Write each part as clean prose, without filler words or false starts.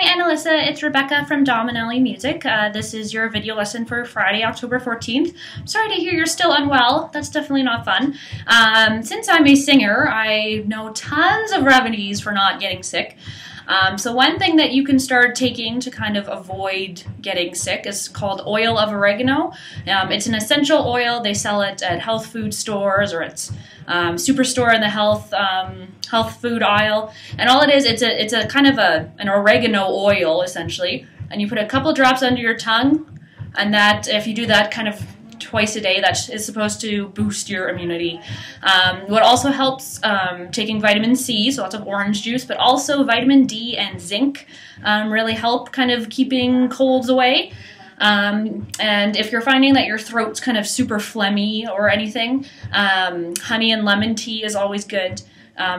Hi, Annalisa. It's Rebecca from Dominelli Music. This is your video lesson for Friday, October 14th. I'm sorry to hear you're still unwell. That's definitely not fun. Since I'm a singer, I know tons of remedies for not getting sick. So one thing that you can start taking to kind of avoid getting sick is called oil of oregano. It's an essential oil. They sell it at health food stores or at Superstore in the health food aisle. And all it is, it's a kind of an oregano oil essentially. And you put a couple drops under your tongue, and that if you do that kind of twice a day, that is supposed to boost your immunity. What also helps, taking vitamin C, so lots of orange juice, but also vitamin D and zinc really help kind of keeping colds away. And if you're finding that your throat's kind of super phlegmy or anything, honey and lemon tea is always good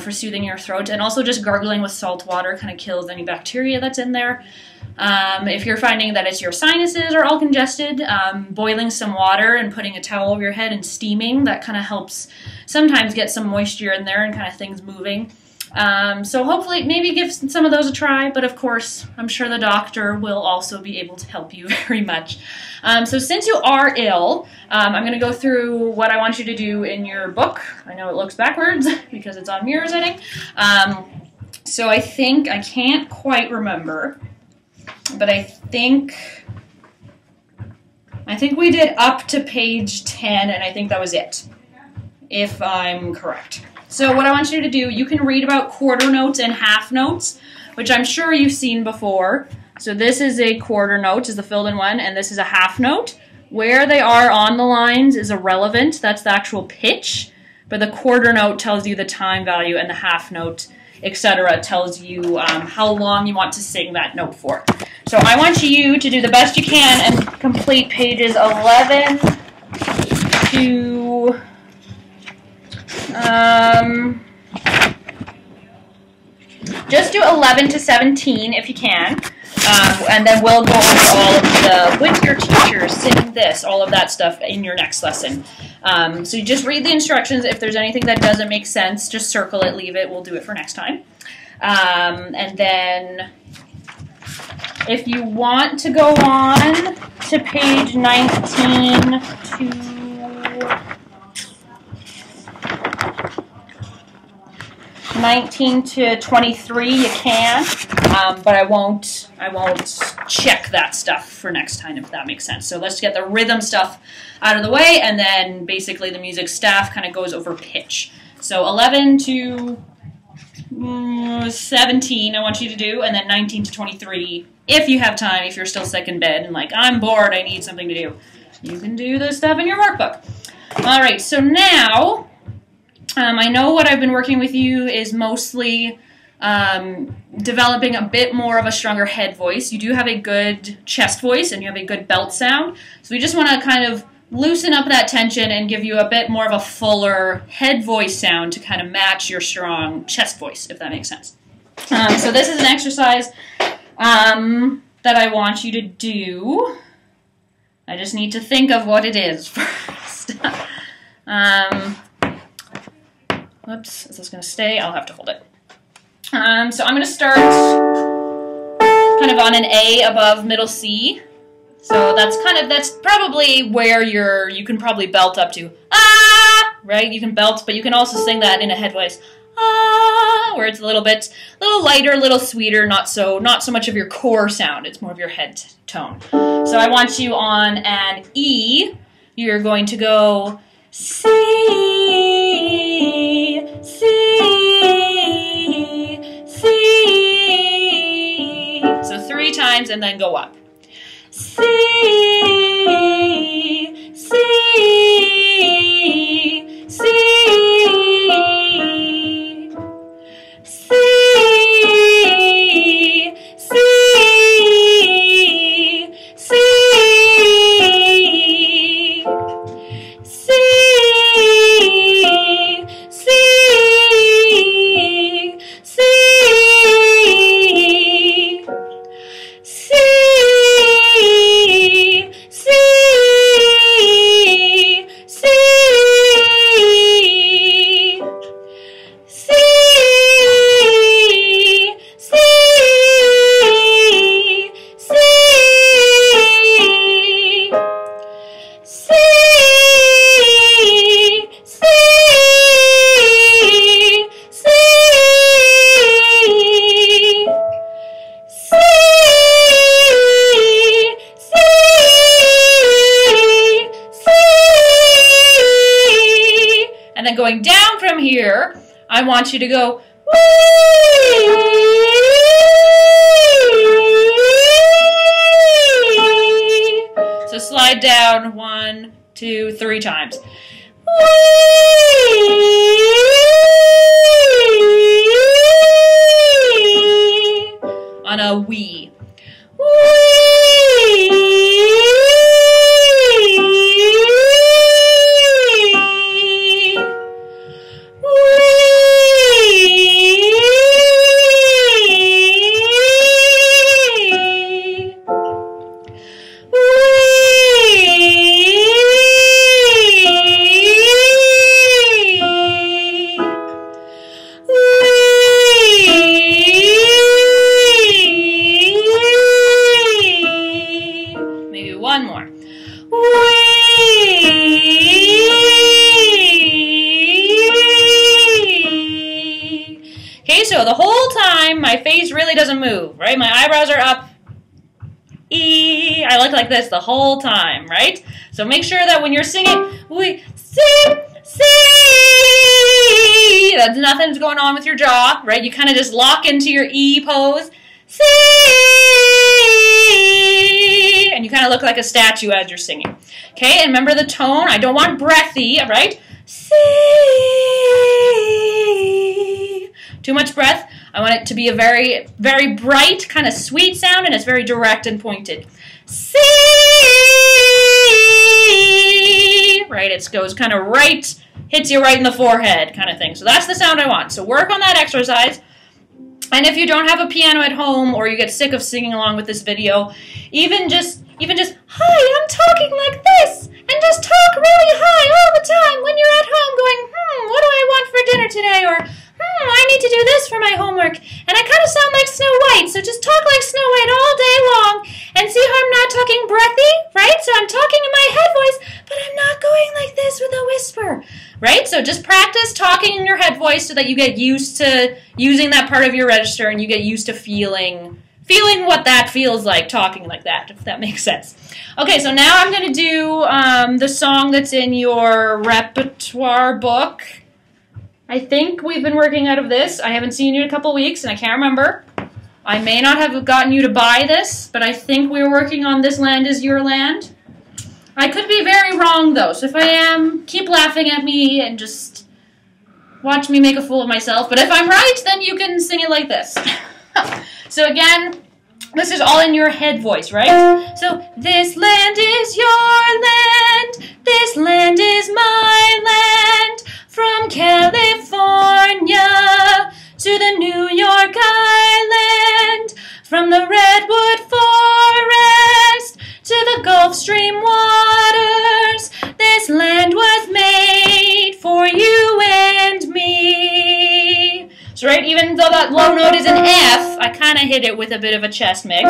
for soothing your throat. And also just gargling with salt water kind of kills any bacteria that's in there. If you're finding that it's your sinuses are all congested, boiling some water and putting a towel over your head and steaming, that kind of helps sometimes get some moisture in there and kind of things moving. So hopefully maybe give some of those a try, but of course I'm sure the doctor will also be able to help you very much. So since you are ill, I'm going to go through what I want you to do in your book. I know it looks backwards because it's on mirror setting. So I can't quite remember, but I think we did up to page 10, and I think that was it, if I'm correct. So what I want you to do, you can read about quarter notes and half notes, which I'm sure you've seen before. So this is a quarter note, is the filled in one, and this is a half note. Where they are on the lines is irrelevant, that's the actual pitch, but the quarter note tells you the time value, and the half note, etc., tells you how long you want to sing that note for. So I want you to do the best you can and complete pages 11 to... just do 11 to 17 if you can, and then we'll go over all of the with your teacher, sing this, all of that stuff in your next lesson. So you just read the instructions. If there's anything that doesn't make sense, just circle it, leave it. We'll do it for next time. And then if you want to go on to page 19 to 23, you can, but I won't check that stuff for next time, if that makes sense. So let's get the rhythm stuff out of the way, and then basically the music staff kind of goes over pitch. So 11 to 17 I want you to do, and then 19 to 23, if you have time, if you're still sick in bed and like, I'm bored, I need something to do, you can do the stuff in your workbook. Alright, so now I know what I've been working with you is mostly developing a bit more of a stronger head voice. You do have a good chest voice and you have a good belt sound. So we just want to kind of loosen up that tension and give you a bit more of a fuller head voice sound to kind of match your strong chest voice, if that makes sense. So this is an exercise that I want you to do. I just need to think of what it is first. Whoops, is this going to stay? I'll have to hold it. So I'm going to start kind of on an A above middle C. So that's probably where you can probably belt up to, ah, right? You can belt, but you can also sing that in a head voice, ah, where it's a little lighter, a little sweeter, not so much of your core sound. It's more of your head tone. So I want you on an E. You're going to go C, C, C. So 3 times and then go up. C, C, C, C, C, C, C, going down from here, I want you to go wee. So slide down 1, 2, 3 times. On a wee. One more. Okay, so the whole time my face really doesn't move, right? My eyebrows are up. I look like this the whole time, right? So make sure that when you're singing, that nothing's going on with your jaw, right? You kind of just lock into your E pose. And you kind of look like a statue as you're singing. Okay, and remember the tone. I don't want breathy, right? Too much breath. I want it to be a very, very bright, kind of sweet sound, and it's very direct and pointed. Right, it goes kind of right, hits you right in the forehead kind of thing. So that's the sound I want. So work on that exercise. And if you don't have a piano at home or you get sick of singing along with this video, even just, hi, I'm talking like this, and just talk really high all the time when you're at home going, what do I want for dinner today? Or, I need to do this for my homework, and I kind of sound like Snow White, so just talk like Snow White all day long, and see how I'm not talking breathy, right? So I'm talking in my head voice, but I'm not going like this with a whisper, right? So just practice talking in your head voice so that you get used to using that part of your register, and you get used to feeling what that feels like, talking like that, if that makes sense. Okay, so now I'm going to do the song that's in your repertoire book. I think we've been working out of this. I haven't seen you in a couple weeks, and I can't remember. I may not have gotten you to buy this, but I think we were working on This Land Is Your Land. I could be very wrong, though, so if I am, keep laughing at me and just watch me make a fool of myself. But if I'm right, then you can sing it like this. So again, this is all in your head voice, right? So, this land is your land, this land is my land, from California to the New York Island, from the Redwood Forest to the Gulf Stream waters, this land was made for you and me. So right, even though that low note is an F, I kind of hit it with a bit of a chest mix.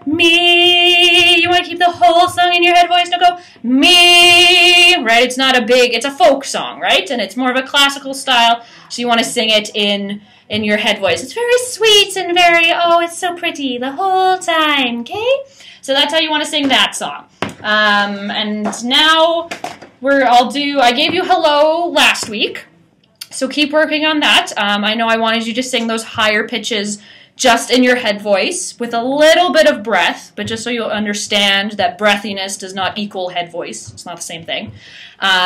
Me, you want to keep the whole song in your head voice, don't go me, right? It's not a big, it's a folk song, right? And it's more of a classical style, so you want to sing it in your head voice. It's very sweet and very, oh, it's so pretty the whole time, okay? So that's how you want to sing that song. And now I gave you Hello last week. So keep working on that. I know I wanted you to sing those higher pitches just in your head voice with a little bit of breath, but just so you'll understand that breathiness does not equal head voice. It's not the same thing.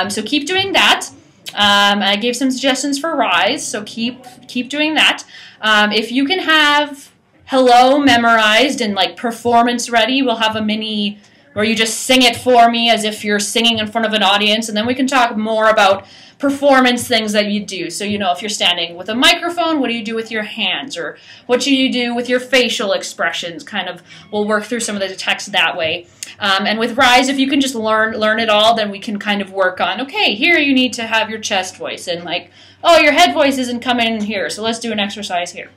So keep doing that. I gave some suggestions for Rise, so keep doing that. If you can have Hello memorized and like performance ready, we'll have a mini where you just sing it for me as if you're singing in front of an audience, and then we can talk more about performance things that you do. So, you know, if you're standing with a microphone, what do you do with your hands? Or what do you do with your facial expressions? Kind of, we'll work through some of the text that way. And with Rise, if you can just learn it all, then we can kind of work on, okay, here you need to have your chest voice. And like, oh, your head voice isn't coming in here, so let's do an exercise here.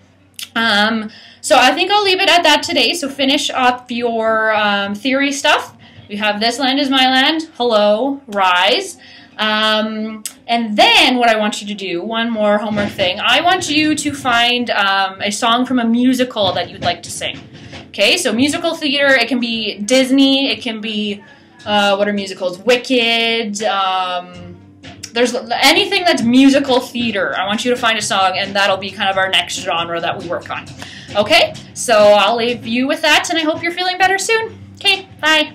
So I think I'll leave it at that today. So finish up your theory stuff. We have This Land Is My Land, Hello, Rise. And then what I want you to do, one more homework thing, I want you to find a song from a musical that you'd like to sing. Okay, so musical theater, it can be Disney, it can be, what are musicals? Wicked, there's anything that's musical theater. I want you to find a song, and that'll be kind of our next genre that we work on. Okay, so I'll leave you with that, and I hope you're feeling better soon. Okay, bye.